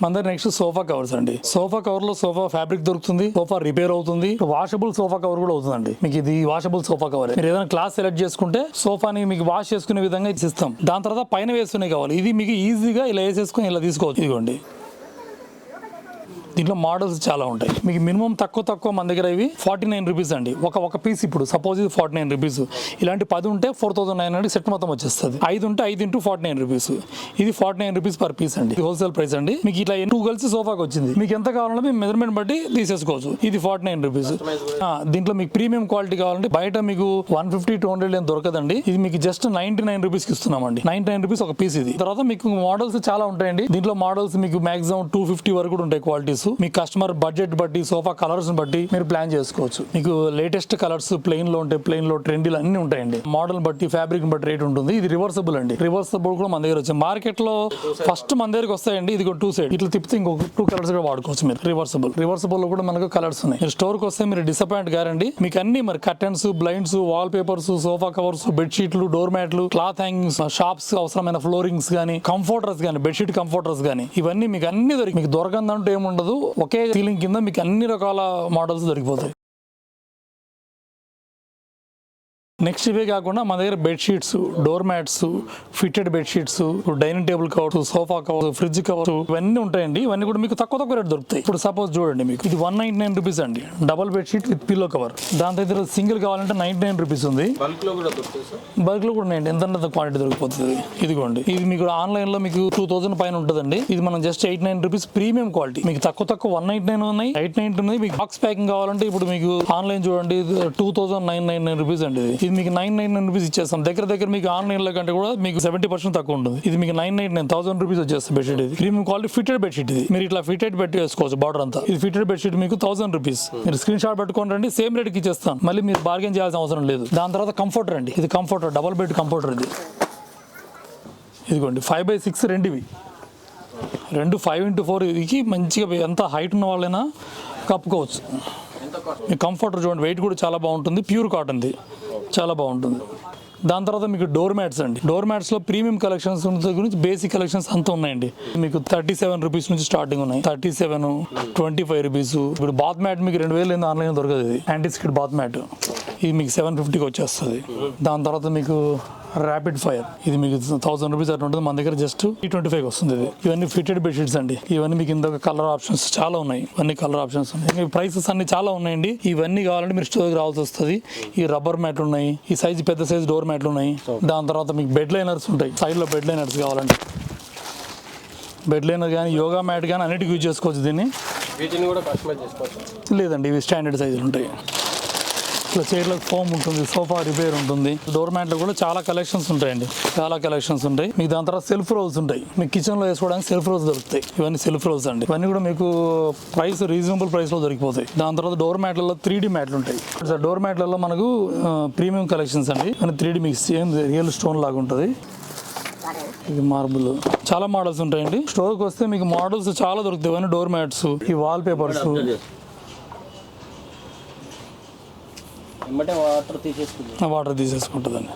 మన దగ్గర next sofa covers అండి. సోఫా కవర్ లో సోఫా ఫ్యాబ్రిక్ దొరుకుతుంది, సోఫా రిపేర్ అవుతుంది, వాషబుల్ సోఫా కవర్ కూడా అవుతుందండి. మీకు ఇది వాషబుల్ సోఫా కవర్. మీరు ఏదైనా క్లాస్ సెలెక్ట్ చేసుకుంటే సోఫాని మీకు వాష్ చేసుకునే విధంగా ఇస్తాం. దాని తర్వాత పైన వేసుకునే కావాలి. ఇది మీకు ఈజీగా ఇలా వేసేసుకుని ఇలా తీసుకోవచ్చు. ఇదిగోండి, దీంట్లో మోడల్స్ చాలా ఉంటాయి. మీకు మినిమం తక్కువ మన దగ్గర ఇవి 49 రూపీస్ అండి. ఒక పీస్. ఇప్పుడు సపోజ్ ఇది 49 రూపీస్. ఇలాంటి 10 ఉంటే 4900 సెట్ మొత్తం వచ్చేస్తుంది. 5 ఉంటే 5 × 49 రూపీస్. ఇది 49 రూపీస్ పర్ పీస్ అండి. హోల్సేల్ ప్రైస్ అండి. మీకు ఇట్లా 2 కలిసి సోఫాకి వచ్చింది. మీకు ఎంత కావాలంటే మీ మెజర్మెంట్ బట్టి తీసేసుకోవచ్చు. ఇది 49 రూపీస్. దీంట్లో మీకు ప్రీమియం క్వాలిటీ కావాలంటే బయట మీకు 150-200 ఏం దొరకదండి. ఇది మీకు జస్ట్ 99 రూపీస్కి ఇస్తున్నామండి. 99 రూపీస్ ఒక పీస్. ఇది తర్వాత మీకు మోడల్స్ చాలా ఉంటాయండి. దీంట్లో మోడల్స్ మీకు మాక్సిమం 250 వరకు కూడా ఉంటాయి క్వాలిటీస్. మీ కస్టమర్ బడ్జెట్ బట్టి, సోఫా కలర్స్ బట్టి మీరు ప్లాన్ చేసుకోవచ్చు. మీకు లేటెస్ట్ కలర్స్ ప్లెయిన్ లో ఉంటే ప్లెయిన్ లో, ట్రెండీలు అన్ని ఉంటాయండి. మోడల్ బట్టి, ఫ్యాబ్రిక్ బట్టి రేట్ ఉంటుంది. ఇది రివర్సబుల్ అండి. రివర్సబుల్ కూడా మన దగ్గర వచ్చాయి. మార్కెట్ లో ఫస్ట్ మన దగ్గరకు వస్తాయండి. ఇది 2 సైడ్ ఇట్లా తిప్పితే ఇంకొక 2 కలర్స్ కూడా వాడుకోవచ్చు మీరు. రివర్సబుల్ లో కూడా మనకు కలర్స్ ఉన్నాయి. మీరు స్టోర్ కి వస్తే మీరు డిసప్పాయింట్ గారండి. మీకు అన్ని మరి curtains, blinds, wall papers, sofa covers, బెడ్షీట్లు, డోర్ మ్యాట్లు, క్లాత్ హ్యాంగింగ్స్, షాప్స్ అవసరమైన ఫ్లోరింగ్స్ గానీ, కంఫర్టర్స్ గానీ, బెడ్షీట్ కంఫర్టర్స్ గానీ, ఇవన్నీ మీకు అన్ని దొరికి. మీకు దొరకందంటూ ఏముండదు. ఒకే సీలింగ్ కింద మీకు అన్ని రకాల మోడల్స్ దొరికిపోతాయి. నెక్స్ట్ ఇవే కాకుండా మన దగ్గర bedsheets, door mats, fitted bedsheets, dining table covers, sofa covers, fridge covers ఇవన్నీ ఉంటాయండి. ఇవన్నీ కూడా మీకు తక్కువ రేట్ దొరుకుతాయి. ఇప్పుడు సపోజ్ చూడండి, మీకు ఇది 199 రూపీస్ అండి. Double bedsheet with pillow cover. దాని దగ్గర సింగిల్ కావాలంటే 99 రూపీస్ ఉంది. బల్క్ లో కూడా ఉన్నాయండి. ఎంత క్వాంటిటీ దొరికిపోతుంది. ఇదిగోండి, ఇది మీకు ఆన్లైన్ లో మీకు 2000 పైన ఉంటుందండి. ఇది మనం జస్ట్ 89 రూపీస్ ప్రీమియం క్వాలిటీ. మీకు తక్కువ 199 ఉన్నాయి, 890 ఉన్నాయి. మీకు బాక్స్ ప్యాకింగ్ కావాలంటే ఇప్పుడు మీకు ఆన్లైన్ చూడండి 2999 రూపీస్ అండి. ఇది మీకు 999 రూపీస్ ఇచ్చేస్తాం. దగ్గర మీకు ఆన్లైన్ లో కంటే కూడా మీకు 70% తక్కువ ఉంటుంది. ఇది మీకు 999 1000 రూపీస్ వచ్చేస్తుంది బెడ్షీట్. ఇది ప్రీమియం క్వాలిటీ ఫిట్టెడ్ బెడ్షీట్. ఇది మీరు ఇట్లా ఫిట్టెడ్ పెట్టి వేసుకోవచ్చు. బార్డర్ అంతా ఇది ఫిట్టెడ్ బెడ్షీట్ మీకు 1000 రూపీస్. మీరు స్క్రీన్ షాట్ పెట్టుకోండి, సేమ్ రేట్ కి ఇచ్చేస్తాం. మళ్ళీ మీరు బార్గెన్ చేయాల్సిన అవసరం లేదు. దాని తర్వాత కంఫర్టర్ అండి. ఇది కంఫర్టర్, డబల్ బెడ్ కంఫర్టర్. ఇది ఇదిగోండి 5/6 రెండు. ఇవి 5x4 ఇది మంచిగా ఎంత హైట్ ఉన్న వాళ్ళైనా కప్పుకోవచ్చు. మీ కంఫర్టర్ చూడండి, వెయిట్ కూడా చాలా బాగుంటుంది. ప్యూర్ కాటన్ది, చాలా బాగుంటుంది. దాని తర్వాత మీకు డోర్ మ్యాట్స్ అండి. డోర్ మ్యాట్స్ లో ప్రీమియం కలెక్షన్స్ గురించి బేసిక్ కలెక్షన్స్ అంతా ఉన్నాయండి. మీకు 37 రూపీస్ నుంచి స్టార్టింగ్ ఉన్నాయి. 37, 25 రూపీస్. ఇప్పుడు బాత్ మ్యాట్ మీకు 2000 ఆన్లైన్ దొరకదు. ఇది యాంటీస్కిడ్ బాత్ మ్యాట్. ఇది మీకు 750కి వచ్చేస్తుంది. దాని తర్వాత మీకు ర్యాపిడ్ ఫైర్. ఇది మీకు 1000 రూపీస్ అట్లా ఉంటుంది. మన దగ్గర జస్ట్ 325 వస్తుంది. ఇది ఇవన్నీ ఫిట్టెడ్ బెడ్షీట్స్ అండి. ఇవన్నీ మీకు ఇంత కలర్ ఆప్షన్స్ చాలా ఉన్నాయి. ఇవన్నీ కలర్ ఆప్షన్స్ ఉన్నాయి. ప్రైసెస్ అన్ని చాలా ఉన్నాయండి. ఇవన్నీ కావాలంటే మీరు స్టోర్కి రావాల్సి వస్తుంది. ఈ రబ్బర్ మ్యాట్ ఉన్నాయి, ఈ సైజు పెద్ద సైజు డోర్ మ్యాట్లు ఉన్నాయి. దాని తర్వాత మీకు బెడ్ లైనర్స్ ఉంటాయి. సైడ్ లో బెడ్ లైనర్స్ కావాలంటే బెడ్ లైనర్ కానీ, యోగా మ్యాట్ కానీ అన్నిటికీ యూజ్ చేసుకోవచ్చు. దీన్ని లేదండి, ఇవి స్టాండర్డ్ సైజులు ఉంటాయి. ఇట్లా చైర్లకు ఫోమ్ ఉంటుంది, సోఫా రిపేర్ ఉంటుంది. డోర్ మ్యాట్లో కూడా చాలా కలెక్షన్స్ ఉంటాయండి. చాలా కలెక్షన్స్ ఉంటాయి. మీకు దాని తర్వాత సెల్ఫ్ రోల్స్ ఉంటాయి. మీకు కిచెన్ లో వేసుకోవడానికి సెల్ఫ్ రోల్స్ దొరుకుతాయి. ఇవన్నీ సెల్ఫ్ రోల్స్ అండి. ఇవన్నీ కూడా మీకు ప్రైస్ రీజనబుల్ ప్రైస్ లో దొరికిపోతాయి. దాని తర్వాత డోర్ మ్యాట్లలో 3D మ్యాట్లు ఉంటాయి. డోర్ మ్యాట్లలో మనకు ప్రీమియం కలెక్షన్స్ అండి. 3D మీకు సేమ్ రియల్ స్టోన్ లాగా ఉంటుంది. ఇది మార్బుల్. చాలా మోడల్స్ ఉంటాయండి. స్టోర్కి వస్తే మీకు మోడల్స్ చాలా దొరుకుతాయి. ఇవన్నీ డోర్ మ్యాట్స్, ఈ వాల్ పేపర్స్. వాటర్ తీసేసుకుంటుందండి.